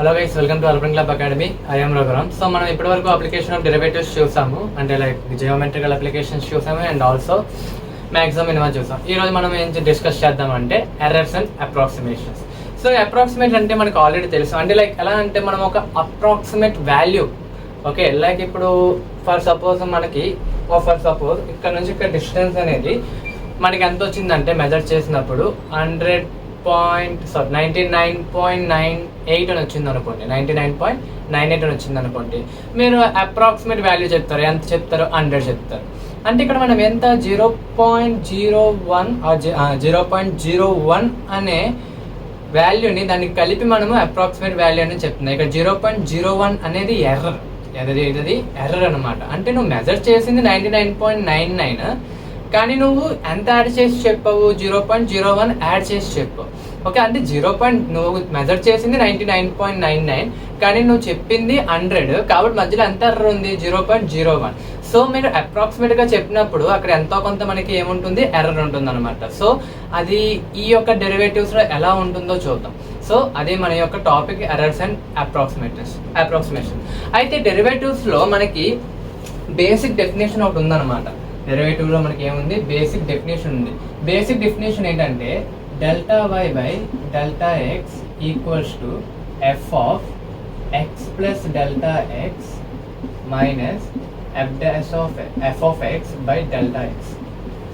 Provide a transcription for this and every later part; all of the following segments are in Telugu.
Hello guys, welcome to urban club academy. I am Raghuram. So మనం ఇప్పటివరకు అప్లికేషన్ ఆఫ్ డెరివేటివ్స్ చూసాము, అంటే లైక్ జియోమెట్రికల్ అప్లికేషన్స్ చూసాము అండ్ ఆల్సో మ్యాక్సిమం మినిమం చూసాం. ఈ రోజు మనం ఏం డిస్కస్ చేద్దామంటే errors and approximations. So approximate అంటే మనకు ఆల్రెడీ తెలుసు, అంటే లైక్ ఎలా అంటే మనం ఒక అప్రాక్సిమేట్ వాల్యూ, ఓకే లైక్ ఇప్పుడు ఫర్ సపోజ్ ఇక్కడ నుంచి ఇక్కడ డిస్టెన్స్ అనేది మనకి ఎంత వచ్చిందంటే మెజర్ చేసినప్పుడు 99.98 అని వచ్చింది అనుకోండి, 99.98 అని వచ్చింది అనుకోండి. మీరు అప్రాక్సిమేట్ వాల్యూ చెప్తారు, ఎంత చెప్తారు? 100 చెప్తారు. అంటే ఇక్కడ మనం ఎంత 0.01 అనే వాల్యూని దానికి కలిపి మనము అప్రాక్సిమేట్ వాల్యూ అని చెప్తున్నాం. ఇక్కడ 0.01 అనేది ఎర్రర్, ఇది ఎర్రర్ అనమాట. అంటే నువ్వు మెజర్ చేసింది 99.99, కానీ నువ్వు ఎంత యాడ్ చేసి చెప్పవు? 0.01 యాడ్ చేసి చెప్పు. ఓకే, అంటే నువ్వు మెజర్ చేసింది 99.99, కానీ నువ్వు చెప్పింది 100, కాబట్టి మధ్యలో ఎంత ఎర్రర్ ఉంది? 0.01. సో మీరు అప్రాక్సిమేట్గా చెప్పినప్పుడు అక్కడ ఎంతో కొంత మనకి ఏముంటుంది? ఎర్రర్ ఉంటుంది అనమాట. సో అది ఈ యొక్క డెరివేటివ్స్లో ఎలా ఉంటుందో చూద్దాం. సో అదే మన యొక్క టాపిక్, ఎర్రర్స్ అండ్ అప్రాక్సిమేషన్. అయితే డెరివేటివ్స్లో మనకి బేసిక్ డెఫినేషన్ ఒకటి ఉందన్నమాట. డెరివేటివ్లో మనకి ఏముంది? బేసిక్ డెఫినేషన్ ఉంది. బేసిక్ డెఫినేషన్ ఏంటంటే delta y by delta x equals to f of x plus delta x minus f of x by delta X.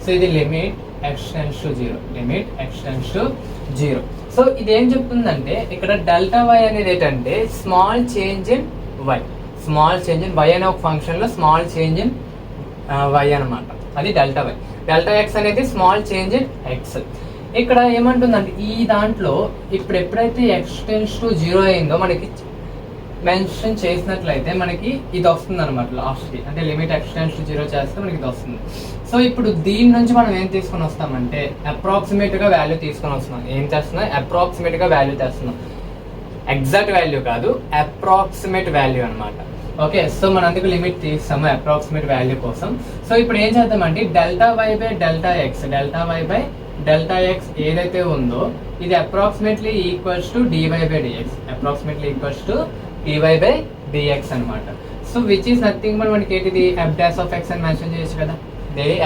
So ఇది limit x tends to zero. So ఇది ఏం చెప్తుందంటే ఇక్కడ డెల్టా వై అనేది ఏంటంటే స్మాల్ చేంజ్ ఇన్ వై అనే ఒక ఫంక్షన్లో స్మాల్ చేంజ్ ఇన్ వై అనమాట. అది డెల్టా వై. డెల్టా ఎక్స్ అనేది స్మాల్ చేంజ్ ఇన్ ఎక్స్. ఇక్కడ ఏమంటుందంటే ఈ దాంట్లో ఇప్పుడు ఎప్పుడైతే ఎక్స్ టెండ్స్ టు జీరో అయిందో మనకి మెన్షన్ చేసినట్లయితే మనకి ఇది వస్తుంది అనమాట లాస్ట్కి. అంటే limit x tends to zero చేస్తే మనకి ఇది వస్తుంది. సో ఇప్పుడు దీని నుంచి మనం ఏం తీసుకొని వస్తామంటే అప్రాక్సిమేట్గా వాల్యూ తీసుకొని వస్తున్నాం. ఏం చేస్తున్నాం? అప్రాక్సిమేట్గా వాల్యూ తెస్తున్నాం. ఎగ్జాక్ట్ వాల్యూ కాదు, అప్రాక్సిమేట్ వాల్యూ అనమాట. ఓకే, సో మనం అందుకు లిమిట్ తీస్తాము అప్రాక్సిమేట్ వాల్యూ కోసం. సో ఇప్పుడు ఏం చేద్దామంటే delta y by delta x ఏదైతే ఉందో ఇది approximately equals to d y by dx అనమాట. So which is nothing but మనకి ఏంటిది ఎఫ్ డాష్ ఆఫ్ ఎక్స్ అని మెన్షన్ చేయొచ్చు కదా,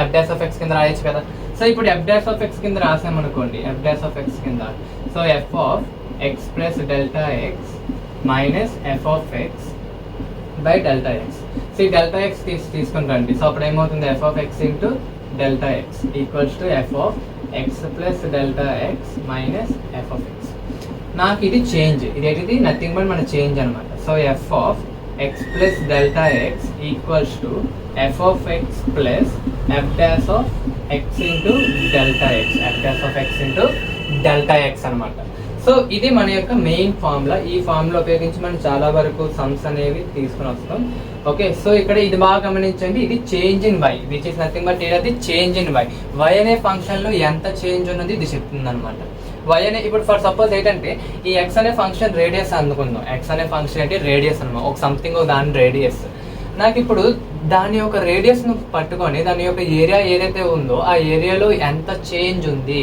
ఎఫ్ డాష్ ఆఫ్ ఎక్స్ కింద రాయొచ్చు కదా. సో ఇప్పుడు ఎఫ్ డాష్ ఆఫ్ ఎక్స్ కింద రాసామనుకోండి, ఎఫ్ డాష్ ఆఫ్ ఎక్స్ కింద so F of x plus delta x minus f of x by delta X. So ఈ డెల్టా ఎక్స్ తీసుకుని రండి. సో అప్పుడు ఏమవుతుంది? F of X into delta x equals to f of x plus delta x minus f of X. నాకు ఇది చేంజ్, ఇదేంటిది? నథింగ్ బట్ మన చేంజ్ అనమాట. So F of x plus delta x equals to f of x plus F dash of X into delta x అనమాట. సో ఇది మన యొక్క మెయిన్ ఫార్ములా. ఈ ఫార్ములా ఉపయోగించి మనం చాలా వరకు సమ్స్ అనేవి తీసుకుని వస్తాం. ఓకే, సో ఇక్కడ ఇది బాగా గమనించండి, ఇది change in Y which is nothing but ఏదైతే చేంజ్ ఇన్ వై అనే ఫంక్షన్లో ఎంత చేంజ్ ఉన్నది ఇది చెప్తుంది అనమాట. వై అనే ఇప్పుడు ఫర్ సపోజ్ ఏంటంటే ఈ ఎక్స్ అనే ఫంక్షన్ రేడియస్ అనుకుందాం. ఎక్స్ అనే ఫంక్షన్ అంటే రేడియస్ అనమాట, ఒక సంథింగ్ దాని రేడియస్. నాకు ఇప్పుడు దాని యొక్క రేడియస్ను పట్టుకొని దాని యొక్క ఏరియా ఏదైతే ఉందో ఆ ఏరియాలో ఎంత చేంజ్ ఉంది,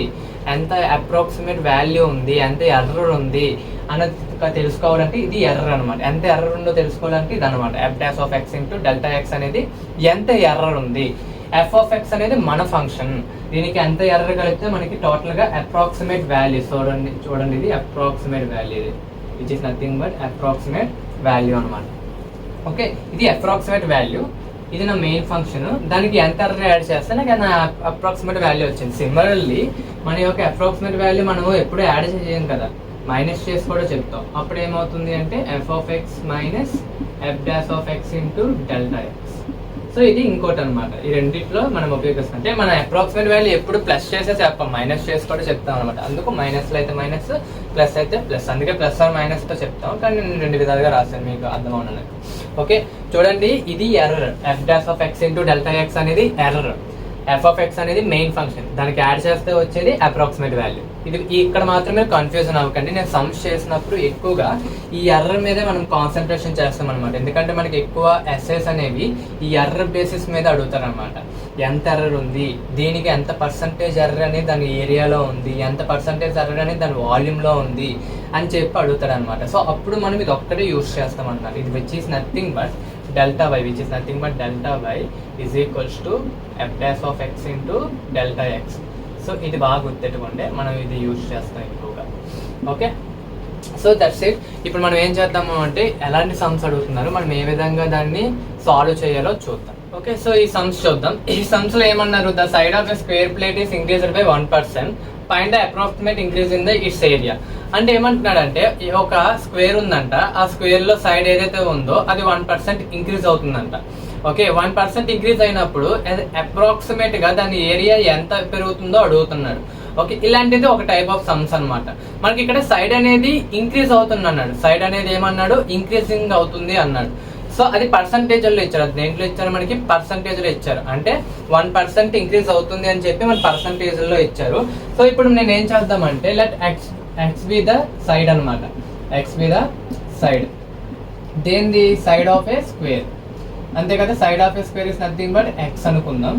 ఎంత అప్రాక్సిమేట్ వాల్యూ ఉంది, ఎంత ఎర్రర్ ఉంది అన్నది తెలుసుకోవాలంటే ఇది ఎర్రర్ అనమాట. ఎంత ఎర్రర్ ఉందో తెలుసుకోవాలంటే ఇది అనమాట. F dash of X into delta X అనేది ఎంత ఎర్రర్ ఉంది. ఎఫ్ ఆఫ్ ఎక్స్ అనేది మన ఫంక్షన్, దీనికి ఎంత ఎర్రర్ కలిపితే మనకి టోటల్గా అప్రాక్సిమేట్ వాల్యూ. చూడండి ఇది అప్రాక్సిమేట్ వాల్యూ, ఇది which is nothing but approximate value అనమాట. ఓకే, ఇది అప్రాక్సిమేట్ వాల్యూ, ఇది నా మెయిన్ ఫంక్షన్. దానికి ఎంత ఎర్రర్ యాడ్ చేస్తే నాకు నా అప్రాక్సిమేట్ వాల్యూ వచ్చింది. సిమిలర్లీ మన యొక్క అప్రాక్సిమేట్ వాల్యూ మనము ఎప్పుడు యాడ్ చేయం కదా, మైనస్ చేసి కూడా చెప్తాం. అప్పుడు ఏమవుతుంది అంటే F of X minus F dash of X into delta X. So ఇది ఇంకోటి అనమాట. ఈ రెండిట్లో మనం ఉపయోగిస్తాం. అంటే మన అప్రాక్సిమేట్ వాల్యూ ఎప్పుడు ప్లస్ చేసే చెప్పాం, మైనస్ చేసి కూడా చెప్తాం అనమాట. అందుకు మైనస్లో అయితే మైనస్, ప్లస్ అయితే ప్లస్. అందుకే ప్లస్ ఆర్ మైనస్తో చెప్తాం, కానీ నేను రెండు విధాలుగా రాశాను మీకు అర్థం అవునని. ఓకే, చూడండి ఇది error. F dash of X into delta X అనేది ఎర్రర్. ఎఫ్ ఆఫ్ ఎక్స్ అనేది మెయిన్ ఫంక్షన్, దానికి యాడ్ చేస్తే వచ్చేది అప్రాక్సిమేట్ వాల్యూ. ఇది ఇక్కడ మాత్రమే కన్ఫ్యూజన్ అవ్వకండి. నేను సమ్స్ చేసినప్పుడు ఎక్కువగా ఈ ఎర్రర్ మీదే మనం కాన్సన్ట్రేషన్ చేస్తాం అనమాట. ఎందుకంటే మనకి ఎక్కువ ఎస్ఏస్ అనేవి ఈ ఎర్రర్ బేసిస్ మీద అడుగుతారు అనమాట. ఎంత ఎర్రర్ ఉంది, దీనికి ఎంత పర్సంటేజ్ ఎర్రర్ అనేది దాని ఏరియాలో ఉంది, ఎంత పర్సంటేజ్ ఎర్రర్ అనేది దాని వాల్యూమ్లో ఉంది అని చెప్పి అడుగుతారు అనమాట. సో అప్పుడు మనం ఇది ఒక్కటే యూస్ చేస్తాం అన్నమాట. ఇది which is nothing but delta y, which is nothing but delta y is equals to f dash of x into delta x. So ఇది బాగా గుర్తెట్టుకుంటే మనం ఇది యూజ్ చేస్తాం ఎక్కువగా. Okay, so that's it. ఇప్పుడు మనం ఏం చేద్దాము అంటే ఎలాంటి సమ్స్ అడుగుతున్నారు, మనం ఏ విధంగా దాన్ని సాల్వ్ చేయాలో చూద్దాం. ఓకే, సో ఈ సమ్స్ చూద్దాం. ఈ సమ్స్ లో ఏమన్నారు, the side of the square plate is increased by 1%, find the approximate increase in the its area. అంటే ఏమంటున్నాడంటే ఒక స్క్వేర్ ఉందంట, ఆ స్క్వేర్ లో సైడ్ ఏదైతే ఉందో అది 1% ఇంక్రీజ్ అవుతుందంట. ఓకే, 1% ఇంక్రీజ్ అయినప్పుడు అప్రాక్సిమేట్ గా దాని ఏరియా ఎంత పెరుగుతుందో అడుగుతున్నాడు. ఓకే, ఇలాంటిది ఒక టైప్ ఆఫ్ సమ్స్ అనమాట. మనకి ఇక్కడ సైడ్ అనేది ఇంక్రీజ్ అవుతుంది అన్నాడు, సైడ్ అనేది ఏమన్నాడు, ఇంక్రీజింగ్ అవుతుంది అన్నాడు. సో అది పర్సంటేజ్లో ఇచ్చారు, అది దేంట్లో ఇచ్చారు, మనకి పర్సంటేజ్లో ఇచ్చారు. అంటే 1% ఇంక్రీజ్ అవుతుంది అని చెప్పి మన పర్సంటేజ్లో ఇచ్చారు. సో ఇప్పుడు నేను ఏం చేద్దామంటే let X be the side అనమాట, ఎక్స్ బి ద సైడ్, దేని సైడ్ ఆఫ్ ఏ స్క్వేర్, అంతే కదా. Side of A square is nothing but X అనుకుందాం.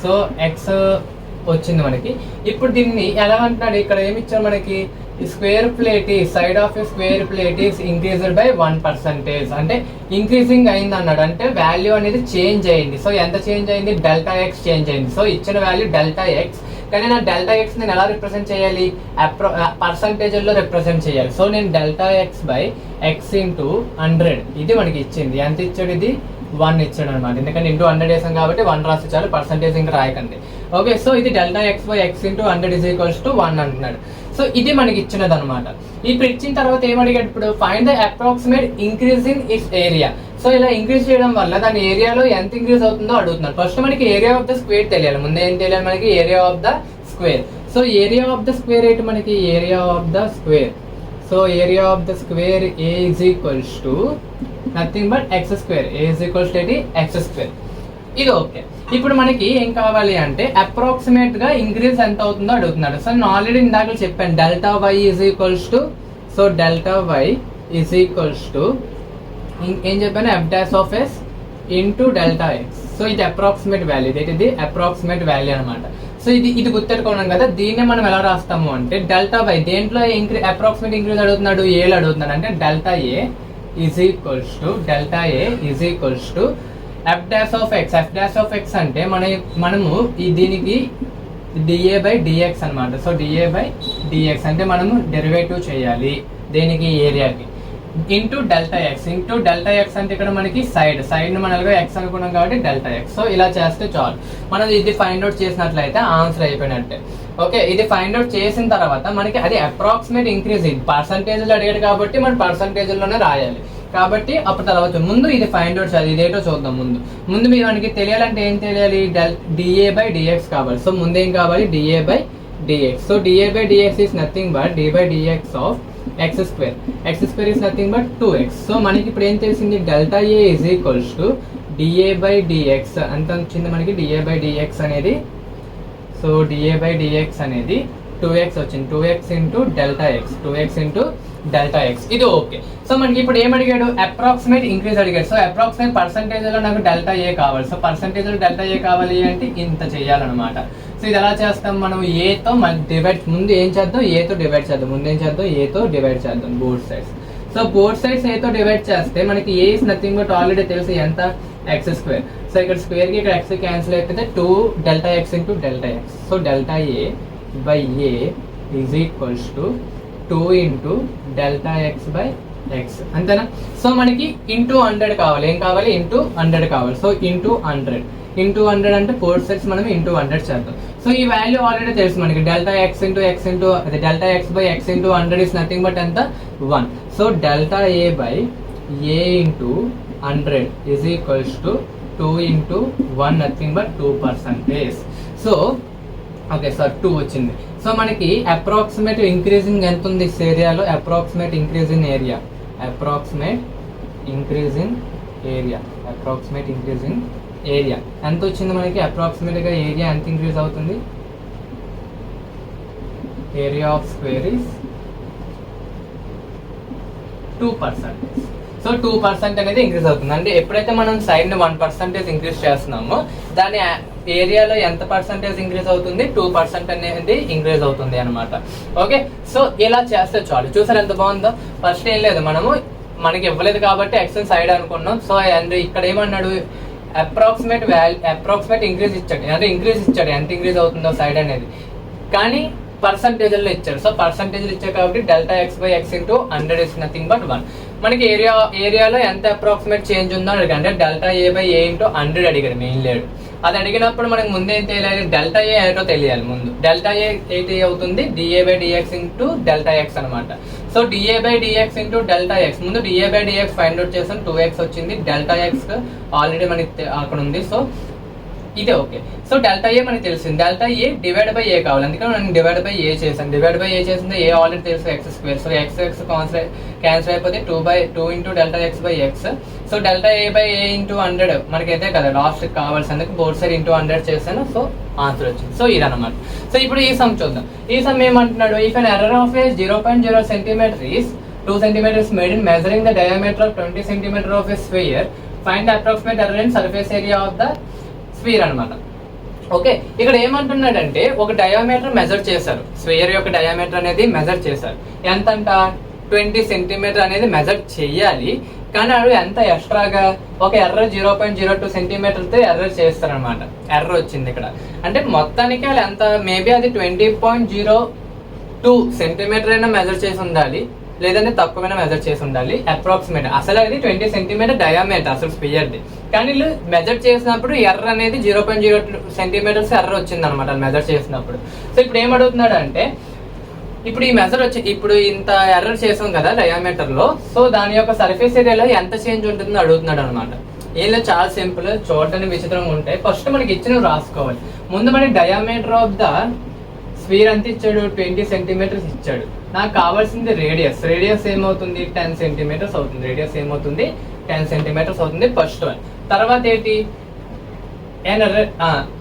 సో ఎక్స్ వచ్చింది మనకి. ఇప్పుడు దీన్ని ఎలా అంటున్నాడు, ఇక్కడ ఏమి ఇచ్చారు మనకి, square plate side of square plate is increased by 1%, అంటే ఇంక్రీజింగ్ అయింది అన్నాడు. అంటే వాల్యూ అనేది చేంజ్ అయింది. సో ఎంత చేంజ్ అయింది, డెల్టా ఎక్స్ చేంజ్ అయింది. సో ఇచ్చిన వాల్యూ డెల్టా ఎక్స్, కానీ నా డెల్టా ఎక్స్ నేను ఎలా రిప్రజెంట్ చేయాలి, పర్సంటేజ్లో రిప్రజెంట్ చేయాలి. సో నేను delta x by X into 100 ఇది మనకి ఇచ్చింది. ఎంత ఇచ్చాడు, ఇది 1 ఇచ్చాడు అనమాట. ఎందుకంటే ఇంటూ 100 వేసాం కాబట్టి 1 రాసి చాలు, పర్సంటేజ్ ఇంకా రాయకండి. ఓకే, సో ఇది delta x by X into 100 is equals to 1 అంటున్నాడు. సో ఇది మనకి ఇచ్చినది అనమాట. ఇప్పుడు ఇచ్చిన తర్వాత ఏమడిగాడు, ఇప్పుడు find the approximate increase in its area. So ఇలా ఇంక్రీజ్ చేయడం వల్ల దాని ఏరియాలో ఎంత ఇంక్రీజ్ అవుతుందో అడుగుతున్నాడు. ఫస్ట్ మనకి ఏరియా ఆఫ్ ద స్క్వేర్ తెలియాలి. ముందే ఏం తెలియాలి మనకి, area of the square. So area of the square ఏంటి మనకి, area of the square. So area of the square A is equals to nothing but X square, A is equals to X square. ఇది ఓకే. ఇప్పుడు మనకి ఏం కావాలి అంటే అప్రాక్సిమేట్ గా ఇంక్రీజ్ ఎంత అవుతుందో అడుగుతున్నాడు. సో నేను ఆల్రెడీ ఇందాక చెప్పాను, delta Y is equals to, so delta Y is equals to ఏం చెప్పాను, F dash of S into delta X. So ఇది అప్రాక్సిమేట్ వాల్యూ, ఇది అప్రాక్సిమేట్ వాల్యూ అనమాట. సో ఇది గుర్తెట్టుకున్నాం కదా. దీన్నే మనం ఎలా రాస్తాము అంటే డెల్టా వై దేంట్లో అప్రాక్సిమేట్ ఇంక్రీజ్ అడుగుతున్నాడు, ఏలో అడుగుతున్నాడు. అంటే delta A is equals to F dash of X. F dash of X అంటే మనము దీనికి డిఏ బై డిఎక్స్ అనమాట. సో డిఏ బై డిఎక్స్ అంటే మనము డెరివేటివ్ చేయాలి దేనికి, ఏరియాకి, into delta x. Into delta X అంటే ఇక్కడ మనకి సైడ్ ను మనం ఎక్స్ అనుకున్నాం కాబట్టి డెల్టా ఎక్స్. సో ఇలా చేస్తే చాలు, మనం ఇది ఫైండ్ అవుట్ చేసినట్లయితే ఆన్సర్ అయిపోయినట్టే. ఓకే, ఇది ఫైండ్ అవుట్ చేసిన తర్వాత మనకి అది అప్రాక్సిమేట్ ఇంక్రీజ్, ఇది పర్సంటేజ్లో అడిగాడు కాబట్టి మనం పర్సంటేజ్లోనే రాయాలి. కాబట్టి అప్పుడు తర్వాత ముందు ఇది ఫైండ్ అవుట్ చేయాలి. ఇదేటో చూద్దాం. ముందు మీరు మనకి తెలియాలంటే ఏం తెలియాలి, డిఏ బై డిఎక్స్ కావాలి. సో ముందు ఏం కావాలి, DA by D X. So DA by D X is nothing but D by D X of X square. X square is nothing but 2x. So మనకి ఇప్పుడు ఏం తెలిసింది, delta A is equals to D A by D X. అంత వచ్చింది మనకి డిఏ బై డిఎక్స్ అనేది. సో డిఏ బై డిఎక్స్ అనేది 2x వచ్చింది, 2x into delta X, 2x into delta X. ఇది ఓకే. సో మనకి ఇప్పుడు ఏం అడిగాడు, అప్రాక్సిమేట్ ఇంక్రీజ్ అడిగాడు. సో అప్రాక్సిమేట్ పర్సంటేజ్లో నాకు డెల్టా ఏ కావాలి. సో పర్సంటేజ్లో డెల్టా ఏ కావాలి అంటే ఇంత చేయాలన్నమాట. సో ఇది ఎలా చేస్తాం, మనం ఏతో డివైడ్, ముందు ఏం చేద్దాం, ఏతో డివైడ్ చేద్దాం. ముందు ఏం చేద్దాం, ఏతో డివైడ్ చేద్దాం both sides. So both sides ఏతో డివైడ్ చేస్తే మనకి A is nothing but already తెలుసు ఎంత, ఎక్స్ స్క్వేర్. సో ఇక్కడ స్క్వేర్ కి ఇక్కడ ఎక్స్ క్యాన్సిల్ అయిపోతే 2 delta x into delta X. So delta A by A is equals to 2 into delta x by x, అంతేనా. సో మనకి ఇంటూ 100 కావాలి. ఏం కావాలి, ఇంటూ 100 కావాలి. సో ఇంటూ 100 అంటే 4 సైడ్స్ మనం ఇంటూ 100 చేద్దాం. సో ఈ వాల్యూ ఆల్రెడీ తెలుసు మనకి, డెల్టా ఎక్స్ ఇంటూ అదే delta x by X into 100 is nothing but ఎంత, 1. So delta A by A into 100 is equals to 2 into 1 nothing but 2%. So okay sir 2 వచ్చింది. సో మనకి అప్రాక్సిమేట్ ఇంక్రీజింగ్ ఎంత ఉంది ఏరియాలో, approximate increase in area, approximate increase in area ఎంత వచ్చింది మనకి, అప్రాక్సిమేట్గా ఏరియా ఎంత ఇంక్రీజ్ అవుతుంది, area of square is 2%. So 2% అనేది ఇంక్రీజ్ అవుతుంది. అంటే ఎప్పుడైతే మనం సైడ్ ని 1% ఇంక్రీజ్ చేస్తున్నామో దాని ఏరియాలో ఎంత పర్సెంటేజ్ ఇంక్రీజ్ అవుతుంది, 2% అనేది ఇంక్రీజ్ అవుతుంది అనమాట. ఓకే, సో ఇలా చేస్తే చాలు. చూసారు ఎంత బాగుందో. ఫస్ట్ ఏం లేదు, మనకి ఇవ్వలేదు కాబట్టి ఎక్స్ సైడ్ అనుకున్నాం. సో అండ్ ఇక్కడ ఏమన్నాడు, అప్రాక్సిమేట్ ఇంక్రీజ్ ఇచ్చాడు, అంటే ఇంక్రీజ్ ఇచ్చాడు ఎంత ఇంక్రీజ్ అవుతుందో సైడ్ అనేది, కానీ పర్సంటేజ్లో ఇచ్చాడు. సో పర్సంటేజ్లు ఇచ్చాడు కాబట్టి delta x by X into 100 is nothing but 1. మనకి ఏరియాలో ఎంత అప్రాక్సిమేట్ చేంజ్ ఉందో అడిగాడు, అంటే delta A by A into 100 అడిగాడు మెయిన్ లేడు. అది అడిగినప్పుడు మనకి ముందేం తెలియాలి, డెల్టా ఏ ఏటో తెలియాలి ముందు. డెల్టా ఏ ఏంటి అవుతుంది, d A by d x into delta x అనమాట. So DA by d x into delta x, ముందు d A by d x find out చేసాం, 2x వచ్చింది. డెల్టా ఎక్స్ ఆల్రెడీ మనకి అక్కడ ఉంది. సో ఇదే ఓకే. సో డెల్టా ఏ మనకి తెలిసింది, డెల్టా ఏ డివైడ్ బై ఏ కావాలి, అందుకని నేను డివైడ్ బై ఏ చేశాను. డివైడ్ బై ఏ చేసింది, ఏ ఆల్రెడీ తెలుసు X square. So X cancel అయిపోతే 2 into delta x by X. So delta A by A into 100 మనకైతే కదా లాస్ట్ కావాల్సిందుకు బోర్డ్ సైడ్ ఇంటూ 100 చేశాను. సో ఆన్సర్ వచ్చింది. సో ఇదన్నమాట. సో ఇప్పుడు ఈ సమ్ చూద్దాం. ఈ సమ్ ఏమంటున్నాడు, if an error of A 0.0 centimeter is 2 centimeters made in measuring the diameter of 20 centimeter of a sphere, find the approximate error in surface area of the sphere అనమాట. ఓకే, ఇక్కడ ఏమంటున్నాడంటే ఒక డయామీటర్ మెజర్ చేశారు, స్పియర్ యొక్క డయామీటర్ అనేది మెజర్ చేశారు. ఎంతంట 20 సెంటీమీటర్ అనేది మెజర్ చెయ్యాలి. కానీ అడు ఎంత ఎక్స్ట్రాగా ఒక ఎర్రర్ 0.02 సెంటీమీటర్తో ఎర్రర్ చేస్తారనమాట. ఎర్రర్ వచ్చింది ఇక్కడ, అంటే మొత్తానికి వాళ్ళు ఎంత మేబీ అది 20.02 సెంటీమీటర్ అయినా మెజర్ చేసి ఉండాలి, లేదంటే తక్కువైనా మెజర్ చేసి ఉండాలి అప్రాక్సిమేట్. అసలు అది 20 సెంటీమీటర్ డయామీటర్ అసలు స్పియర్ది, కానీ వీళ్ళు మెజర్ చేసినప్పుడు ఎర్ర అనేది 0.02 సెంటీమీటర్స్ ఎర్ర వచ్చింది అనమాట మెజర్ చేసినప్పుడు. సో ఇప్పుడు ఏమడుగుతున్నాడు అంటే, ఇప్పుడు ఈ మెజర్ వచ్చి ఇప్పుడు ఇంత ఎర్రర్ చేసాం కదా డయామీటర్ లో, సో దాని యొక్క సర్ఫేస్ ఏరియాలో ఎంత చేంజ్ ఉంటుందో అడుగుతున్నాడు అనమాట. ఏం లేదు, చాలా సింపుల్, చూడటానికి విచిత్రంగా ఉంటాయి. ఫస్ట్ మనకి ఇచ్చినవి రాసుకోవాలి. ముందు మనకి డయామీటర్ ఆఫ్ ద స్పియర్ ఎంత ఇచ్చాడు, 20 సెంటీమీటర్స్ ఇచ్చాడు. నాకు కావాల్సింది రేడియస్. రేడియస్ ఏమవుతుంది, 10 సెంటీమీటర్స్ అవుతుంది. రేడియస్ ఏమవుతుంది, 10 సెంటీమీటర్స్ అవుతుంది ఫస్ట్ వన్. తర్వాత ఏంటి,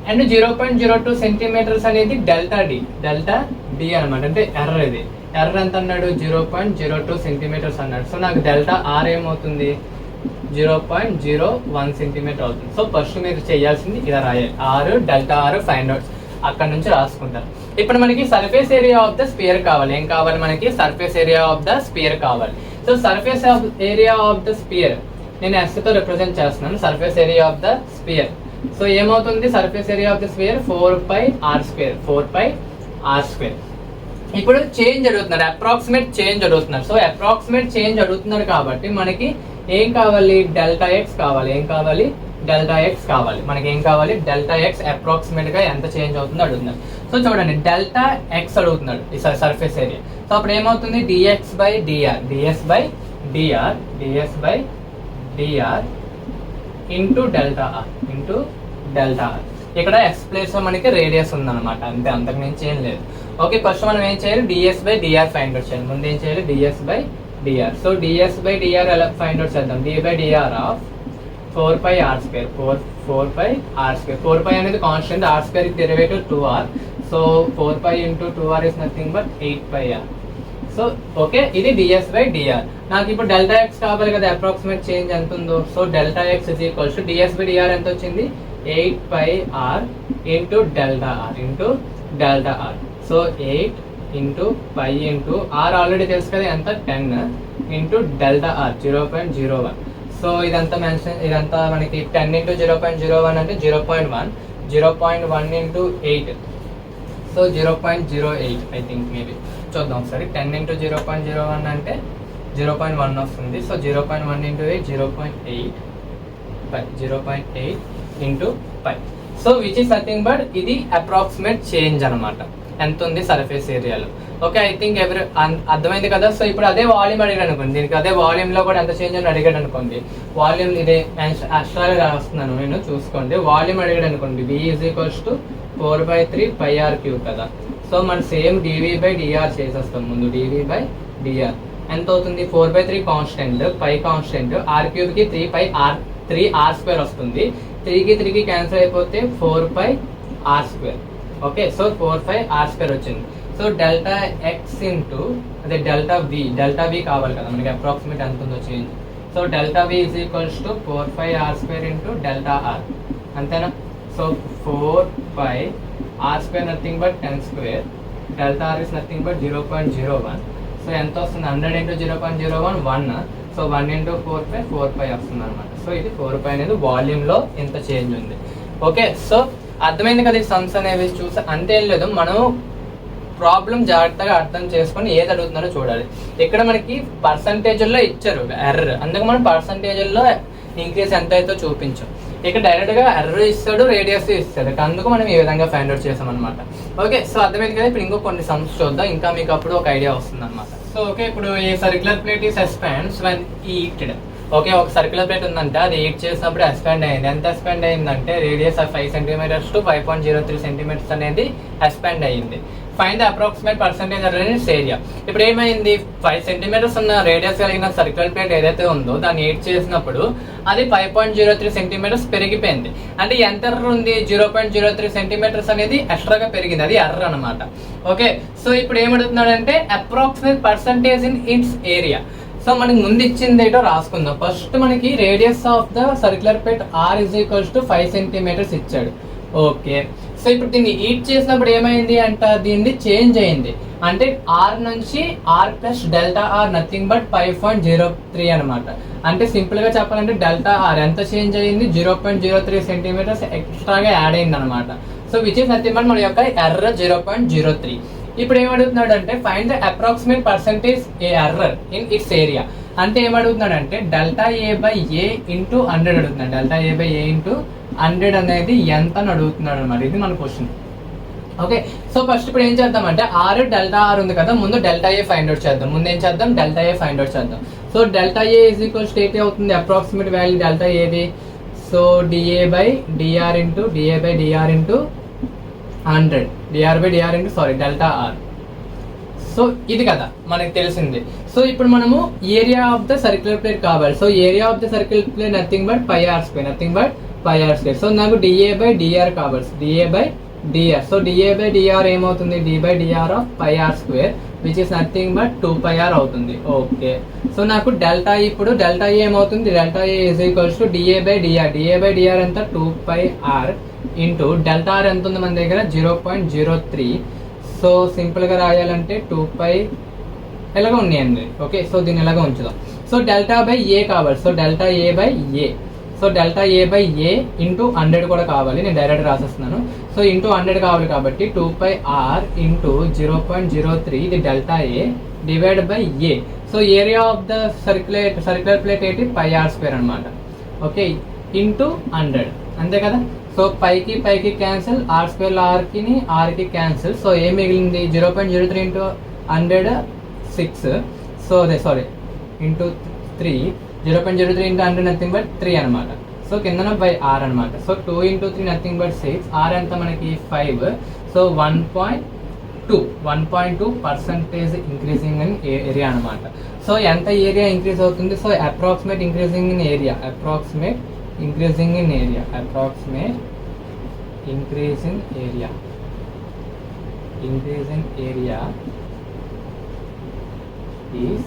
అండ్ 0.02 సెంటీమీటర్స్ అనేది డెల్టా డి అనమాట, అంటే ఎర్రర్. ఇది ఎర్రర్ ఎంత అన్నాడు, 0.02 సెంటీమీటర్స్ అన్నాడు. సో నాకు డెల్టా ఆర్ ఏమవుతుంది, 0.01 సెంటీమీటర్ అవుతుంది. సో ఫస్ట్ మీరు చేయాల్సింది ఇలా రాయాలి, డెల్టా ఆర్ ఫైండ్ అవుట్, అక్కడ నుంచి రాసుకుంటారు. ఇప్పుడు మనకి surface area of the sphere కావాలి. ఏం కావాలి మనకి, surface area of the sphere కావాలి. So surface area of the sphere నేను S తో రిప్రజెంట్ చేస్తున్నాను, surface area of the sphere. So ఏమవుతుంది, surface area of the sphere 4πr². ఇప్పుడు చేంజ్ అడుగుతున్నారు, అప్రాక్సిమేట్ చేంజ్ అడుగుతున్నారు. సో అప్రాక్సిమేట్ చేంజ్ అడుగుతున్నారు కాబట్టి మనకి ఏం కావాలి, డెల్టా ఎక్స్ కావాలి. ఏం కావాలి, డెల్టా ఎక్స్ కావాలి. మనకి ఏం కావాలి, డెల్టా ఎక్స్ అప్రాక్సిమేట్ గా ఎంత చేంజ్ అవుతుందో అడుగుతున్నారు. సో చూడండి, డెల్టా ఎక్స్ అడుగుతున్నాడు ఈ సర్ఫేస్ ఏరియా. సో అప్పుడు ఏమవుతుంది, D X by DR into delta R. ఇక్కడ ఎక్స్ ప్లేస్ లో మనకి రేడియస్ ఉందన్నమాట, అంతే, అంతకు మించి ఏం లేదు. ఓకే, ఫస్ట్ మనం ఏం చేయాలి, d S by d r find out చేయాలి. ముందు ఏం చేయాలి, d S by d r. So d S by d r ఎలా ఫైండ్ అవుట్ చేద్దాం, d by DR of 4πr². 4π అనేది constant, r² derivative 2r. So 4π into 2r is nothing but 8πr. So okay, ఇది డిఎస్ బై డిఆర్. నాకు ఇప్పుడు డెల్టా ఎక్స్ కావాలి కదా, అప్రాక్సిమేట్ చేంజ్ ఎంత ఉందో. So delta x is equals to d S by DR ఎంత వచ్చింది, 8πr into delta are. So 8 into π into r already తెలుసు కదా ఎంత, 10 ఇంటూ డెల్టా ఆర్ 0.01. సో ఇదంతా మనకి 10 ఇంటూ 0.01 అంటే 0.1. 0.1 into 8, so 0.08 I think, maybe చూద్దాం ఒకసారి. 10 ఇంటూ 0.01 అంటే 0.1 వస్తుంది. So 0.1 into 8 0.8 into 5. So which is nothing but ఇది అప్రాక్సిమేట్ చేంజ్ అనమాట, ఎంత ఉంది సర్ఫేస్ ఏరియాలో. ఓకే, ఐ థింక్ అర్థమైంది కదా. సో ఇప్పుడు అదే వాల్యూమ్ అడిగాడు అనుకోండి, దీనికి అదే వాల్యూమ్ లో కూడా ఎంత చేంజ్ అని అడిగాడు అనుకోండి. వాల్యూమ్ ఇదే అస్ట్రాగా రాస్తున్నాను నేను, చూసుకోండి. వాల్యూమ్ అడిగాడు అనుకోండి, V is equals to 4/3πr³ కదా. సో మనం సేమ్ dV బై dr చేసేస్తాం. ముందు dV బై dr ఎంత అవుతుంది, 4/3 కాన్స్టెంట్, π కాన్స్టెంట్, r³ కి 3r² వస్తుంది. 3కి క్యాన్సిల్ అయిపోతే 4πr². ఓకే, సో 4πr² వచ్చింది. సో డెల్టా ఎక్స్ ఇంటూ అదే డెల్టా వి కావాలి కదా మనకి, అప్రాక్సిమేట్ ఎంత ఉందో change. So delta V is equals to 4πr² into delta r, అంతేనా? So 4πr² nothing but 10², delta r is nothing but 0.01. So ఎంత వస్తుంది? 100 ఇంటూ 0.01 1. సో 1 ఇంటూ 4π వస్తుంది అనమాట. సో ఇది 4π అనేది వాల్యూమ్లో ఎంత చేంజ్ ఉంది. ఓకే, సో అర్థమైంది కదా ఈ సమ్స్ అనేవి చూసి. అంతేం లేదు, మనం ప్రాబ్లం జాగ్రత్తగా అర్థం చేసుకొని ఏది అడుగుతున్నారో చూడాలి. ఇక్కడ మనకి పర్సంటేజ్లో ఇచ్చారు ఎర్రర్, అందుకు మనం పర్సంటేజ్లో ఇంక్రీజ్ ఎంత అయితే చూపించాం. ఇక్కడ డైరెక్ట్గా ఎర్రర్ ఇస్తాడు, రేడియస్ ఇస్తాడు, అందుకు మనం ఈ విధంగా ఫైండ్ అవుట్ చేసాం అనమాట. ఓకే, సో అర్థమైంది కదా. ఇప్పుడు ఇంకో కొన్ని సమ్స్ చూద్దాం, ఇంకా మీకు అప్పుడు ఒక ఐడియా వస్తుంది అనమాట. సో ఓకే, ఇప్పుడు ఈ circular plate is expands when heated. Okay, ఒక సర్క్యులర్ ప్లేట్ ఉందంటే అది ఈట్ చేసినప్పుడు ఎక్స్పాండ్ అయింది. ఎంత ఎక్స్పాండ్ అయిందంటే రేడియస్ 5 సెంటీమీటర్స్ టు 5.03 సెంటీమీటర్స్ అనేది ఎక్స్పాండ్ అయ్యింది. Find the approximate percentage arrange its area. ఇప్పుడు ఏమైంది, 5 సెంటీమీటర్స్ ఉన్న రేడియస్ కలిగిన సర్క్యులర్ ప్లేట్ ఏదైతే ఉందో దాన్ని ఎయిట్ చేసినప్పుడు అది 5.03 సెంటీమీటర్స్ పెరిగిపోయింది. అంటే ఎంత ఎర్రర్ ఉంది? 0.03 సెంటీమీటర్స్ అనేది ఎక్స్ట్రాగా పెరిగింది, అది ఎర్రర్ అనమాట. ఓకే, సో ఇప్పుడు ఏమడుగుతున్నాడంటే approximate percentage in its area. So మనకి ముందు ఇచ్చింది ఏంటో రాసుకుందాం. ఫస్ట్ మనకి radius of the circular plate r is equals to 5 centimetres ఇచ్చాడు. ఓకే, సో ఇప్పుడు దీన్ని ఈట్ చేసినప్పుడు ఏమైంది అంట, దీన్ని చేంజ్ అయింది. అంటే ఆర్ నుంచి R plus delta R nothing but 5.03 అనమాట. అంటే సింపుల్ గా చెప్పాలంటే డెల్టా ఆర్ ఎంత చేంజ్ అయ్యింది, 0.03 సెంటీమీటర్స్ ఎక్స్ట్రాగా యాడ్ అయింది అనమాట. So which is nothing but మన యొక్క ఎర్రర్ 0.03. ఇప్పుడు ఏమడుగుతున్నాడు అంటే find the approximate percentage error in its area. అంటే ఏమడుగుతున్నాడు అంటే delta A by A into 100 అడుగుతున్నాడు. Delta A by A into 100 అనేది ఎంత అని అడుగుతున్నాడు అనమాట. ఇది మన క్వశ్చన్. ఓకే, సో ఫస్ట్ ఇప్పుడు ఏం చేద్దాం అంటే ఆర్ డెల్టా ఆర్ ఉంది కదా, ముందు డెల్టా ఏ ఫైండ్ అవుట్ చేద్దాం. ముందు ఏం చేద్దాం, డెల్టా ఏ ఫైండ్ అవుట్ చేద్దాం. So delta A is equals to ఏంటి అవుతుంది, అప్రాక్సిమేట్ వాల్యూ డెల్టా ఏది. So DA by DR into 100, d r by DR into delta are. So ఇది కదా మనకి తెలిసింది. సో ఇప్పుడు మనము area of the circular plate కావాలి. So area of the circular plate nothing but πr², so నాకు డిఏ బై డిఆర్ కావాలి, DA by d r. So DA by d r ఏమవుతుంది, D by DR of πr² which is nothing but 2πr అవుతుంది. ఓకే, సో నాకు డెల్టా ఇప్పుడు డెల్టా ఏ ఏమవుతుంది, delta A is equals to D A by DR ఎంత 2πr ఇంటూ డెల్టా ఆర్ ఎంత ఉంది మన దగ్గర 0.03. సో సింపుల్గా రాయాలంటే 2π ఎలాగ ఉన్నాయండి. ఓకే, సో దీన్ని ఎలాగ ఉంచుదాం. సో డెల్టా బై ఏ కావాలి, so delta A by A. So delta A by A into 100 కూడా కావాలి, నేను డైరెక్ట్ రాసేస్తున్నాను. సో ఇంటూ 100 కావాలి కాబట్టి 2πr ఇంటూ 0.03 ఇది delta A divide by A. So area of the circular plate ఏంటి πr² అనమాట. ఓకే, ఇంటూ 100 అంతే కదా. సో పైకి క్యాన్సిల్, ఆర్కి క్యాన్సిల్. సో ఏం మిగిలింది, 0.03 ఇంటూ 100 6. సో అదే ఇంటూ 3, 0.03 ఇంటూ 100 నథింగ్ బట్ 3 అనమాట. సో కిందన బై ఆర్ అనమాట. So 2 into 3 nothing but 6, R ఎంత మనకి 5. So 1.2 percentage increasing in area అనమాట. సో ఎంత ఏరియా ఇంక్రీజ్ అవుతుంది, so approximate increasing in area is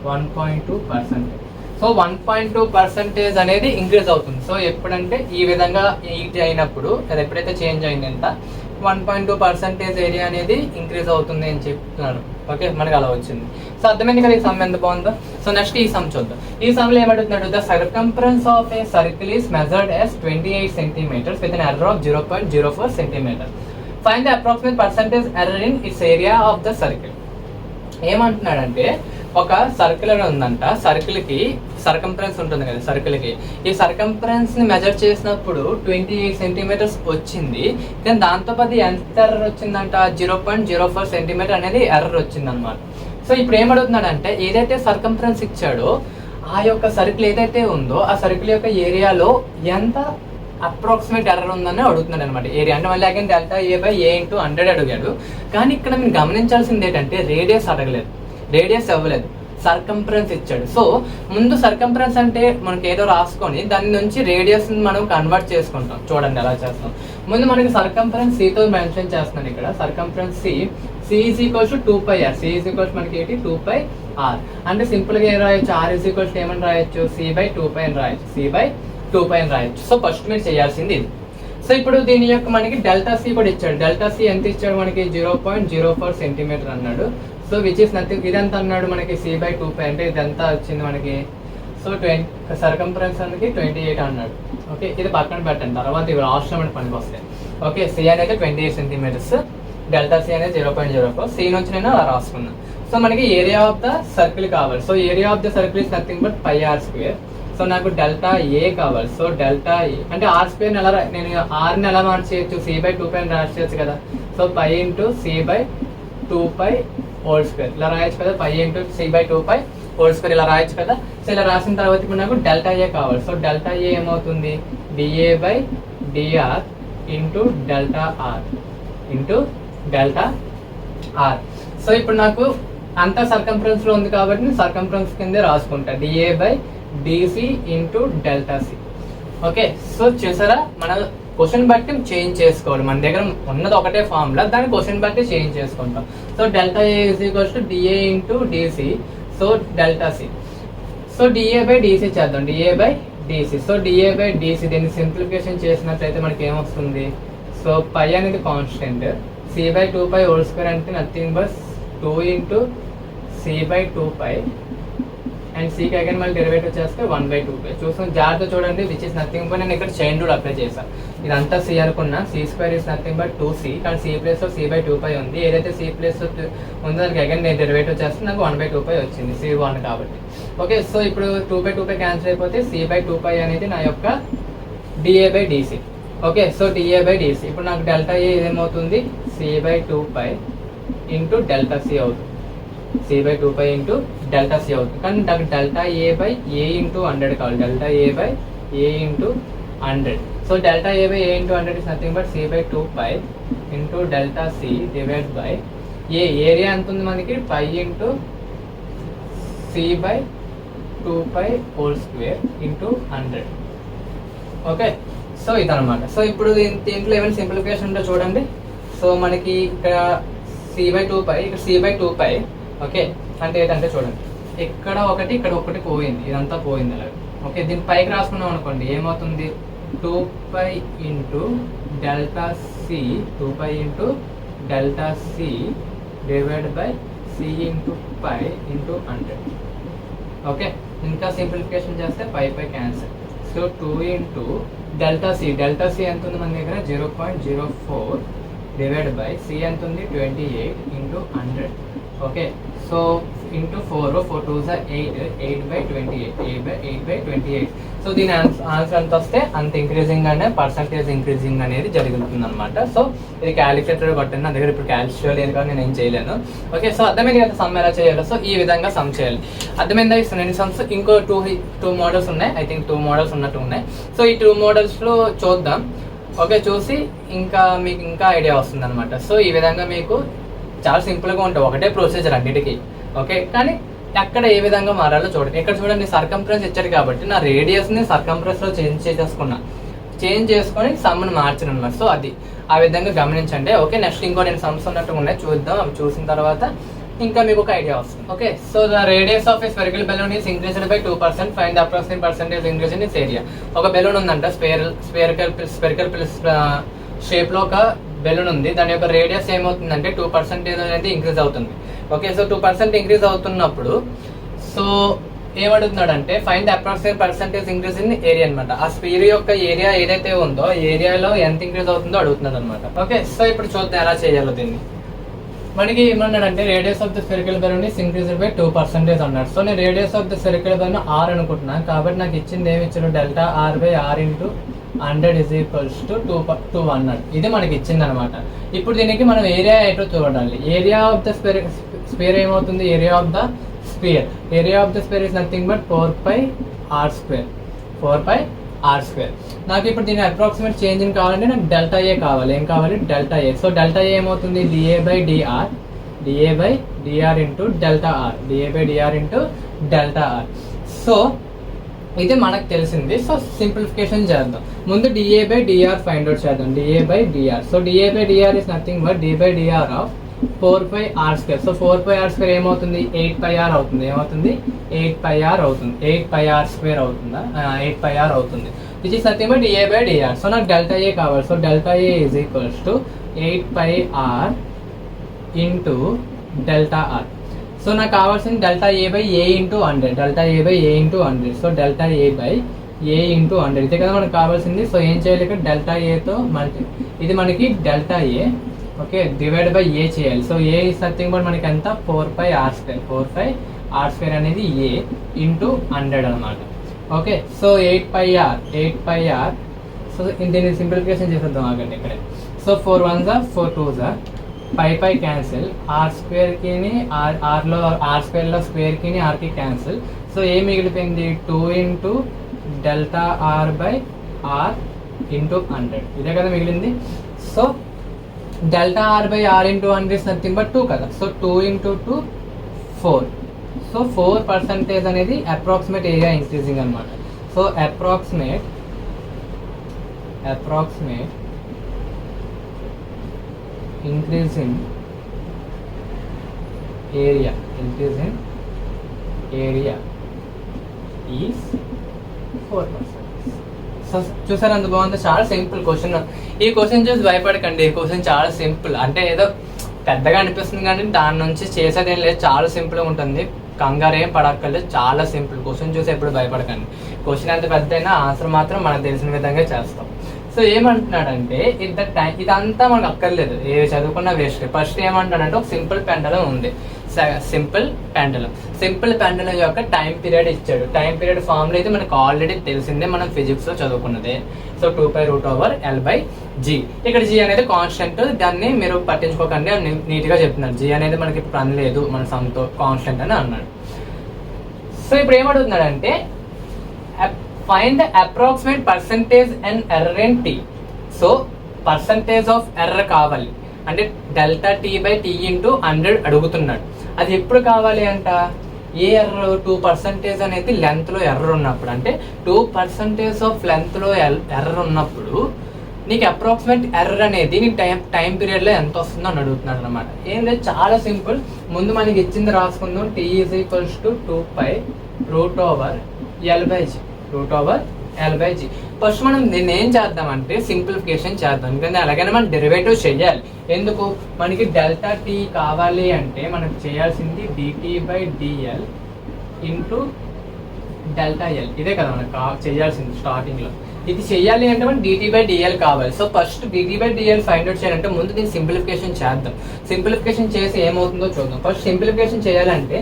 1.2%. So 1.2% అనేది ఇంక్రీజ్ అవుతుంది. సో ఎప్పుడంటే ఈ విధంగా ఈట్ అయినప్పుడు అది ఎప్పుడైతే చేంజ్ అయింది ఎంత 1.2% ఏరియా అనేది ఇంక్రీజ్ అవుతుంది అని చెప్తున్నారు. ఓకే, మనకి అలా వచ్చింది. సో అర్థమైంది కదా ఈ సమ్ ఎంత బాగుందో. సో నెక్స్ట్ ఈ సమ్ చూద్దాం. ఈ సమ్లో ఏమంటున్నాడు, the circumference of a circle is measured as 28 centimetres with an error of 0.04 centimetre. Find the approximate percentage error in its area of the circle. ఏమంటున్నాడంటే ఒక సర్కిల్ ఉందంట, సర్కిల్కి సర్కంఫరెన్స్ ఉంటుంది కదా, సర్కిల్కి ఈ సర్కంఫరెన్స్ని మెజర్ చేసినప్పుడు 28 సెంటీమీటర్స్ వచ్చింది. కానీ దాంతోపాటు ఎంత ఎర్రర్ వచ్చిందంట, 0.04 సెంటీమీటర్ అనేది ఎర్రర్ వచ్చిందనమాట. సో ఇప్పుడు ఏమడుగుతున్నాడంటే ఏదైతే సర్కంఫరెన్స్ ఇచ్చాడో ఆ యొక్క సర్కిల్ ఏదైతే ఉందో ఆ సర్కిల్ యొక్క ఏరియాలో ఎంత అప్రాక్సిమేట్ ఎర్రర్ ఉందని అడుగుతున్నాడు అనమాట. ఏరియా అంటే మళ్ళీ again delta A by A into 100 అడిగాడు. కానీ ఇక్కడ మీరు గమనించాల్సింది ఏంటంటే రేడియస్ అడగలేదు, రేడియస్ ఇవ్వలేదు. సర్కంఫరెన్స్ ఇచ్చాడు. సో ముందు సర్కంఫరెన్స్ అంటే మనకి ఏదో రాసుకొని దాని నుంచి రేడియస్ మనం కన్వర్ట్ చేసుకుంటాం. చూడండి ఎలా చేస్తాం. ముందు మనకి సర్కంఫరెన్స్ సితో మెన్షన్ చేస్తున్నాను ఇక్కడ. Circumference C is equals to 2πr. C is equals మనకి ఏంటి 2πr. అంటే సింపుల్గా ఏం రాయొచ్చు, ఆర్ ఈజ్ ఈక్వల్స్ ఏమని రాయొచ్చు, c/2π అని రాయొచ్చు. c/2π అని రాయొచ్చు. సో ఫస్ట్ మీరు చేయాల్సింది ఇది. సో ఇప్పుడు దీని యొక్క మనకి డెల్టా సి కూడా ఇచ్చాడు. డెల్టా సి ఎంత ఇచ్చాడు మనకి 0.04 సెంటీమీటర్ అన్నాడు. సో విచ్ ఇస్ నథింగ్, ఇదంతా అన్నాడు మనకి c/2π అంటే ఇదంతా వచ్చింది మనకి. సో సర్కంఫరెన్స్ అనేది 28 అన్నాడు. ఓకే, ఇది పక్కన పెట్టండి, తర్వాత ఇవి రాష్ట్రం పనికి వస్తాయి. ఓకే, సి అనేది 28 సెంటీమీటర్స్, డెల్టా సి అనేది 0.04. సి నుంచి నేను అలా రాసుకున్నాను. సో మనకి ఏరియా ఆఫ్ ద సర్కిల్ కావాలి. So area of the circle is nothing but πr². So నాకు డెల్టా ఏ కావాలి. సో డెల్టా ఏ అంటే r² ఎలా నేను ఆర్ని ఎలా మార్చేయచ్చు, c/2π అని రాసేయచ్చు కదా. సో π × c/2π² ఇలా రాయొచ్చు కదా. π × c/2π² ఇలా రాయొచ్చు కదా. సో ఇలా రాసిన తర్వాత ఇప్పుడు నాకు డెల్టా ఏ కావాలి. సో డెల్టా ఏ ఏమవుతుంది, dA/dr into delta R into delta are. సో ఇప్పుడు నాకు అంతా సర్కంఫరెన్స్ లో ఉంది కాబట్టి నేను సర్కంఫరెన్స్ కిందే రాసుకుంటా, dA/dc into delta C. Okay, so చూసారా, మన క్వశ్చన్ బట్టి చేంజ్ చేసుకోవాలి. మన దగ్గర ఉన్నది ఒకటే ఫార్ములా, దాన్ని క్వశ్చన్ బట్టి చేంజ్ చేసుకుంటాం. So delta A is equals to dA into dc. So delta C. So dA/dc చేద్దాం, dA/dc. సో dA/dc దీన్ని సింప్లిఫికేషన్ చేసినట్లయితే మనకి ఏమొస్తుంది, సో π అనేది కాన్స్టెంట్, c/2π² అంటే నథింగ్ బట్ 2 × c/2π అండ్ సికి అగైన్ మళ్ళీ డెరివేటివ్ చేస్తే 1/2π. చూసుకుని జాగ్రత్త చూడండి, విచ్ ఇస్ నథింగ్ బట్ నేను ఇక్కడ చైన్ రూల్ అప్లై చేశాను. ఇదంతా సి అనుకున్నా, c² is nothing but 2c, కానీ c ప్లేస్లో c/2π ఉంది. ఏదైతే c ప్లేస్ ఉందో దానికి అగైన్ నేను డెరివేటివ్ చేస్తే నాకు 1/2π వచ్చింది, c1 కాబట్టి. ఓకే, సో ఇప్పుడు 2/2π క్యాన్సిల్ అయిపోతే c/2π అనేది నా యొక్క dA/dc. Okay, so dA/dc. ఇప్పుడు నాకు డెల్టా ఏ ఏమవుతుంది, c/2π ఇంటూ డెల్టా సి అవుతుంది, c/2π ఇంటూ డెల్టా సి అవుతుంది. కానీ నాకు డెల్టా a/a ఇంటూ 100 కావాలి, delta a/a into 100. So delta a/a into 100 is nothing but c/2π into delta c divide by A. Area ఎంత ఉంది మనకి, π into c/2π² into 100. Okay, so ఇదనమాట. సో ఇప్పుడు దీంట్లో ఏమైనా సింప్లిఫికేషన్ ఉంటే చూడండి. సో మనకి ఇక్కడ c/2π, ఇక్కడ c/2π. ఓకే, అంటే ఏంటంటే చూడండి, ఇక్కడ ఒకటి పోయింది, ఇదంతా పోయింది అలాగే. ఓకే, దీన్ని పైకి రాసుకున్నాం అనుకోండి, ఏమవుతుంది, 2π into delta c, 2π into delta c divide by c into π into 100. Okay, ఇంకా సింప్లిఫికేషన్ చేస్తే π cancel. So 2 into delta c ఎంత ఉంది మన దగ్గర, 0.04 డివైడ్ బై సి ఎంత ఉంది, 28 into 100. Okay, so into 4 2s 8/28, 8/28. So దీని ఆన్సర్ ఎంత వస్తే అంత ఇంక్రీజింగ్ అనే పర్సంటేజ్ ఇంక్రీజింగ్ అనేది జరుగుతుంది అనమాట. సో ఇది క్యాలిక్యులేటర్ కొట్టండి, నా దగ్గర ఇప్పుడు క్యాల్కులేట్ లేదు కాబట్టి నేను ఏం చేయలేను. ఓకే, సో అర్థమైంది కదా సమ్ ఎలా చేయాలో. సో ఈ విధంగా సమ్ చేయాలి. అర్థమైందా, ఇస్తున్నాను సమ్స్. ఇంకో టూ మోడల్స్ ఉన్నాయి, ఐ థింక్ 2 మోడల్స్ ఉన్నట్టు ఉన్నాయి. సో ఈ 2 మోడల్స్లో చూద్దాం. ఓకే, చూసి ఇంకా మీకు ఇంకా ఐడియా వస్తుంది అనమాట. సో ఈ విధంగా మీకు చాలా సింపుల్గా ఉంటుంది, ఒకటే ప్రొసీజర్ అన్నిటికీ. ఓకే, కానీ ఎక్కడ ఏ విధంగా మారాలో చూడండి. ఇక్కడ చూడండి, సర్కంఫరెన్స్ ఇచ్చాడు కాబట్టి నా రేడియస్ని సర్కంఫరెన్స్లో చేంజ్ చేసుకొని సమ్ను మార్చాను అనమాట. సో అది ఆ విధంగా గమనించండి. ఓకే, నెక్స్ట్ ఇంకో నేను సమ్స్ ఉన్నట్టు ఉన్నాయి, చూద్దాం. అవి చూసిన తర్వాత ఇంకా మీకు ఒక ఐడియా వస్తుంది. Okay, so the radius of A spherical balloon is increased by 2%. Find the approximate percentage increase in its area. ఒక బెలూన్ ఉందంట, స్పెరికల్ షేప్ లో ఒక బెలూన్ ఉంది. దాని యొక్క రేడియస్ ఏమవుతుందంటే 2% అనేది ఇంక్రీజ్ అవుతుంది. ఓకే, సో 2% ఇంక్రీజ్ అవుతున్నప్పుడు సో ఏమడుగుతున్నాడు అంటే find the approximate percentage increase in area అనమాట. ఆ స్పియర్ యొక్క ఏరియా ఏదైతే ఉందో ఏరియాలో ఎంత ఇంక్రీజ్ అవుతుందో అడుగుతున్నాడు అనమాట. ఓకే, సో ఇప్పుడు చూద్దాం ఎలా చేయాలో దీన్ని. మనకి ఏమన్నాడంటే radius of the spherical balloon is increased by 2% అన్నాడు. సో నేను radius of the spherical balloon r అనుకుంటున్నాను కాబట్టి నాకు ఇచ్చింది ఏమి ఇచ్చాడు, delta r/r into 100 is equals to 2 అన్నాడు. ఇది మనకి ఇచ్చింది అనమాట. ఇప్పుడు దీనికి మనం ఏరియా ఏంటో చూడాలి. ఏరియా ఆఫ్ ద స్పియర్ ఏమవుతుంది, area of the spear is nothing but 4πr². నాకు ఇప్పుడు దీని అప్రాక్సిమేట్ చేంజ్ కావాలంటే నాకు డెల్టా ఏ కావాలి. ఏం కావాలి, delta A. So delta A ఏమవుతుంది, dA/dr dA/dr into delta R, dA/dr into delta are. So ఇది మనకు తెలిసింది. సో సింప్లిఫికేషన్ చేద్దాం. ముందు dA/dr ఫైండ్ అవుట్ చేద్దాం. dA/dr. So dA/dr is nothing but d/dr of 4πr². So 4πr² ఏమవుతుంది? 8πr అవుతుంది. ఏమవుతుంది? 8πr అవుతుంది. 8πr² అవుతుందా? 8πr అవుతుంది. Which is nothing but dA/dr. So నాకు డెల్టా ఏ కావాలి. So delta A is equals to 8πr into delta are. So నాకు కావాల్సింది delta A/A into 100. Delta A/A into 100. So delta A/A into 100 ఇదే కదా మనకు కావాల్సింది. సో ఏం చేయాలి ఇక్కడ? డెల్టా ఏతో ఇది మనకి delta A, okay, divide by A చేయాలి. So A is nothing but మనకి ఎంత? 4πr². 4πr² అనేది ఏ ఇంటూ 100 అనమాట. Okay, so 8πr. సో దీన్ని సింప్లిఫికేషన్ చేసేద్దాం ఆగండి ఇక్కడే. So 4 1s are 4 2s are pi cancel, r² ఆర్లో r² లో స్క్వేర్ కి ఆర్కి క్యాన్సిల్. సో ఏ మిగిలిపోయింది? 2 into delta R by R into 100 ఇదే కదా మిగిలింది. So delta R by R into 100 is nothing but 2 కదా. So 2 into 2 4. సో 4% అనేది అప్రాక్సిమేట్ ఏరియా ఇంక్రీజింగ్ అనమాట. So approximate increase in area is 4%. So చూసారు అంత బాగుంది. చాలా సింపుల్ క్వశ్చన్. ఈ క్వశ్చన్ చూసి భయపడకండి. ఈ క్వశ్చన్ చాలా సింపుల్. అంటే ఏదో పెద్దగా అనిపిస్తుంది కానీ దాని నుంచి చేసేది ఏం లేదు. చాలా సింపుల్గా ఉంటుంది. కంగారు ఏం పడక్కర్లేదు. చాలా సింపుల్. క్వశ్చన్ చూసి ఎప్పుడు భయపడకండి. క్వశ్చన్ ఎంత పెద్ద అయినా ఆన్సర్ మాత్రం మనకు తెలిసిన విధంగా చేస్తాం. సో ఏమంటున్నాడంటే ఇదంతా మనకు అక్కర్లేదు. ఏ చదువుకున్నా వేస్ట్. ఫస్ట్ ఏమంటున్నాడంటే ఒక సింపుల్ పెండలం ఉంది. సింపుల్ పెండలం యొక్క టైం పీరియడ్ ఇచ్చాడు. టైం పీరియడ్ ఫార్ములా అయితే మనకు ఆల్రెడీ తెలిసిందే, మనం ఫిజిక్స్ లో చదువుకున్నదే. So 2π√L/g. ఇక్కడ g అనేది కాన్స్టెంట్. దాన్ని మీరు పట్టించుకోకండి, నీట్ గా చెప్తున్నారు. g అనేది మనకి పని లేదు, మన సమ్తో కాన్స్టెంట్ అని అన్నాడు. సో ఇప్పుడు ఏమడుగుతున్నాడంటే find the approximate percentage and error in T. So percentage of error కావాలి అంటే డెల్టా t/t ఇంటూ 100 అడుగుతున్నాడు. అది ఎప్పుడు కావాలి అంట? ఏ ఎర్రర్? 2% అనేది లెంత్ లో ఎర్రర్ ఉన్నప్పుడు. అంటే 2% ఆఫ్ లెంత్ లో ఎర్రర్ ఉన్నప్పుడు నీకు అప్రాక్సిమేట్ ఎర్రర్ అనేది నీ టైం పీరియడ్ లో ఎంత వస్తుందో అని అడుగుతున్నాడు అనమాట. ఏం లేదు, చాలా సింపుల్. ముందు మనకి ఇచ్చింది రాసుకుందాం. t is equals to 2π√L/g. First మనం దీన్ని ఏం చేద్దామంటే సింప్లిఫికేషన్ చేద్దాం. ఎందుకంటే అలాగైనా మనం డెరివేటివ్ చేయాలి. ఎందుకు? మనకి డెల్టా టీ కావాలి అంటే మనకు చేయాల్సింది dt/dl ఇంటూ డెల్టా ఎల్. ఇదే కదా మనకు చేయాల్సింది స్టార్టింగ్ లో. ఇది చెయ్యాలి అంటే మనకి dt/dl కావాలి. So first dt/dl find out చేయాలంటే ముందు దీన్ని సింప్లిఫికేషన్ చేద్దాం. సింప్లిఫికేషన్ చేసి ఏమవుతుందో చూద్దాం. ఫస్ట్ సింప్లిఫికేషన్ చేయాలంటే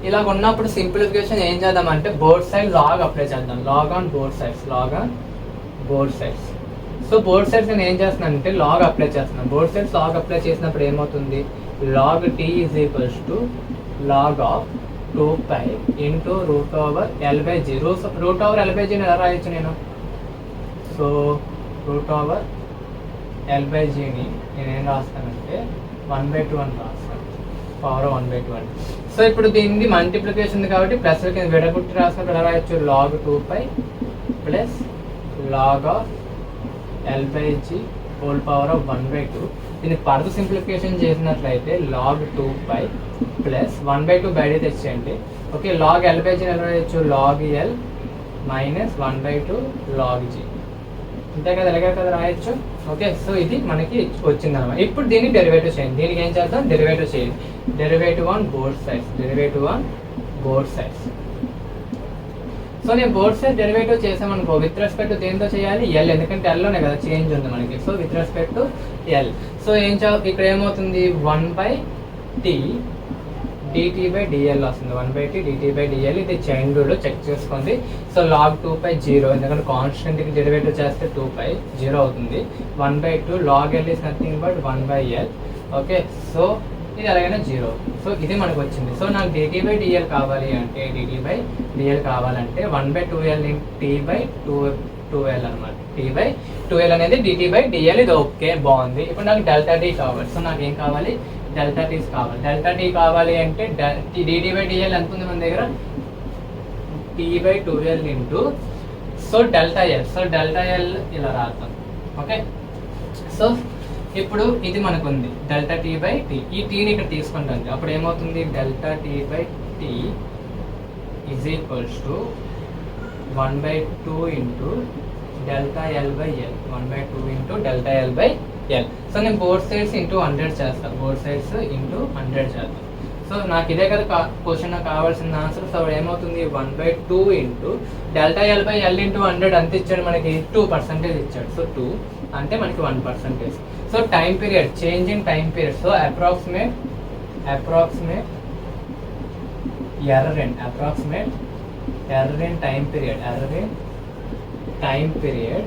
ఇలా ఉన్నప్పుడు సింప్లిఫికేషన్ ఏం చేద్దామంటే బోత్ సైడ్ లాగ్ అప్లై చేద్దాం. Log on both sides. So both sides నేను ఏం చేస్తున్నాను అంటే లాగ్ అప్లై చేస్తున్నాను. బోత్ సైడ్స్ లాగ్ అప్లై చేసినప్పుడు ఏమవుతుంది? log t is equals to log of 2π into √L/g. √L/g ఎలా రాయొచ్చు నేను? సో √L/gని నేనేం రాస్తానంటే 1/2 అని రాస్తాను. పవర్ 1/2 అని. సో ఇప్పుడు దీన్ని మల్టిప్లికేషన్ ఉంది కాబట్టి ప్లస్ విడగొట్టి రాసినప్పుడు ఎలా రాయొచ్చు? log 2π plus log of L/g whole power of 1/2. దీన్ని ఫర్దర్ సింప్లిఫికేషన్ చేసినట్లయితే log 2π ప్లస్ 1/2 బయట తెచ్చేయండి. ఓకే, log L/g ఎలా రాయొచ్చు? log L minus 1/2 log g. అంతే కదా, ఎలాగే కదా రాయొచ్చు. ఓకే, సో ఇది మనకి వచ్చిందన్నమాట. ఇప్పుడు దీన్ని డెరివేటివ్ చేయండి. దీనికి ఏం చేద్దాం? డెరివేటివ్ చేయండి. Derivative on both sides. So నేను బోత్ సైడ్ డెరివేటివ్ చేసామనుకో విత్ రెస్పెక్ట్ దేంతో చేయాలి? ఎల్. ఎందుకంటే ఎల్లోనే కదా చేంజ్ ఉంది మనకి. So with respect to L. So ఇక్కడ ఏమవుతుంది? 1/t dt/dl వస్తుంది. 1/t dt/dl. ఇది చైన్ రూల్ చెక్ చేసుకోండి. సో log 2π 0, ఎందుకంటే కాన్స్టెంట్ కి డెరివేటివ్ చేస్తే 2π 0 అవుతుంది. 1/2 log L is nothing but 1/L. Okay, so ఇది ఎలాగైనా 0. సో ఇది మనకు వచ్చింది. సో నాకు dt/dl కావాలి అంటే 1/2L t/2L అనమాట. t/2L అనేది dt/dl. ఇది ఓకే, బాగుంది. ఇప్పుడు నాకు డెల్టా టీ కావాలి. సో నాకు ఏం కావాలి? డెల్టా టీస్ కావాలి. డెల్టా టీ కావాలి అంటే డిడి బై డిఎల్ ఎంత ఉంది మన దగ్గర, T/2L into so delta L. So delta L ఇలా రాద్దాం. ఓకే, సో ఇప్పుడు ఇది మనకు ఉంది డెల్టా T/T. ఈ టీని ఇక్కడ తీసుకుంటాం, అప్పుడు ఏమవుతుంది delta T/T is equals to 1/2 into delta L/L. 1/2 into delta L/L. So నేను బోత్ సైడ్స్ ఇంటూ 100 చేస్తాను, బోత్ సైడ్స్ ఇంటూ 100 చేస్తాను. సో నాకు ఇదే కదా క్వశ్చన్ నాకు కావాల్సిన ఆన్సర్. సో ఏమవుతుంది 1/2 ఇంటూ డెల్టా L/L ఇంటూ 100 అంత ఇచ్చాడు మనకి 2% ఇచ్చాడు. సో 2 అంటే మనకి 1%. So time period, change in time period. So approximate error in time period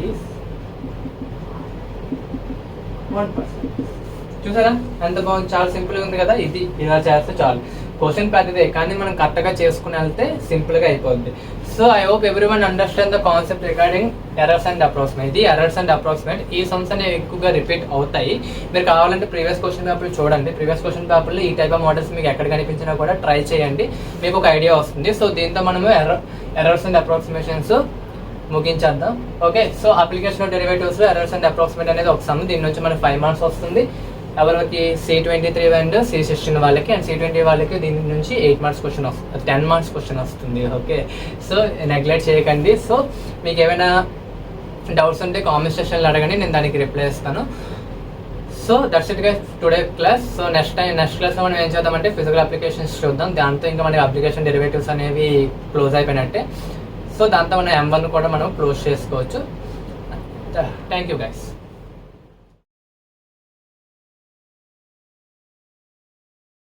is 1%. చూసారా ఎంత బాగుంది, చాలా సింపుల్గా ఉంది కదా. ఇది ఇలా చేస్తే చాలు. క్వశ్చన్ పెద్దదే కానీ మనం కరెక్ట్గా చేసుకుని వెళ్తే సింపుల్గా అయిపోద్ది. So I hope everyone understand the concept regarding errors and approximate. ఇది ఎర్రర్స్ అండ్ అప్రాక్సిమేట్. ఈ సమ్స్ అనేవి ఎక్కువగా రిపీట్ అవుతాయి. మీరు కావాలంటే ప్రీవియస్ క్వశ్చన్ పేపర్లు చూడండి. ప్రీవియస్ క్వశ్చన్ పేపర్లో ఈ టైప్ ఆఫ్ మోడల్స్ మీకు ఎక్కడ కనిపించినా కూడా ట్రై చేయండి, మీకు ఒక ఐడియా వస్తుంది. సో దీంతో మనము ఎర్రర్స్ అండ్ అప్రాక్సిమేషన్స్ ముగించేద్దాం. ఓకే, సో అప్లికేషన్ ఆఫ్ డెరివేటివ్స్లో ఎర్రర్స్ అండ్ అప్రాక్సిమేట్ అనేది ఒక సమ్. దీని నుంచి మనకి 5 మార్క్స్ వస్తుంది. ఎవరికి C23 అండ్ C16 వాళ్ళకి, అండ్ C20 వాళ్ళకి దీని నుంచి 8 మార్క్స్ క్వశ్చన్ వస్తుంది, 10 మార్క్స్ క్వశ్చన్ వస్తుంది. ఓకే, సో నెగ్లెక్ట్ చేయకండి. సో మీకు ఏమైనా డౌట్స్ ఉంటే కామెంట్ సెక్షన్లో అడగండి, నేను దానికి రిప్లై ఇస్తాను. So that's it guys today class. So next క్లాస్లో మనం ఏం చేద్దామంటే ఫిజికల్ అప్లికేషన్స్ చూద్దాం. దాంతో ఇంకా మనకి అప్లికేషన్ డెరివేటివ్స్ అనేవి క్లోజ్ అయిపోయినట్టే. సో దాంతో మన M1 కూడా మనం క్లోజ్ చేసుకోవచ్చు. Thank you guys.